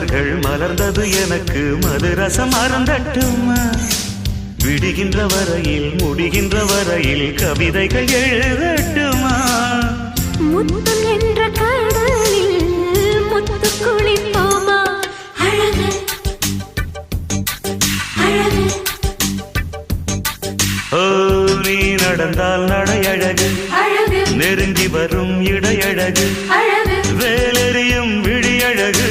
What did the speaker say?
மலர்கள் மலர்ந்தது எனக்கு மதுரசம் அருந்தட்டுமா விடுகின்ற வரையில் முடிகின்ற வரையில் கவிதைகள் எழுதட்டுமா முத்தம் என்ற கடலில் முத்து குளிப்போமா அழகு அழகு ஓ நீ நடந்தால் நடையழகு அழகு நெருங்கி வரும் இடையழகு அழகு வேலெறியும் விழியழகு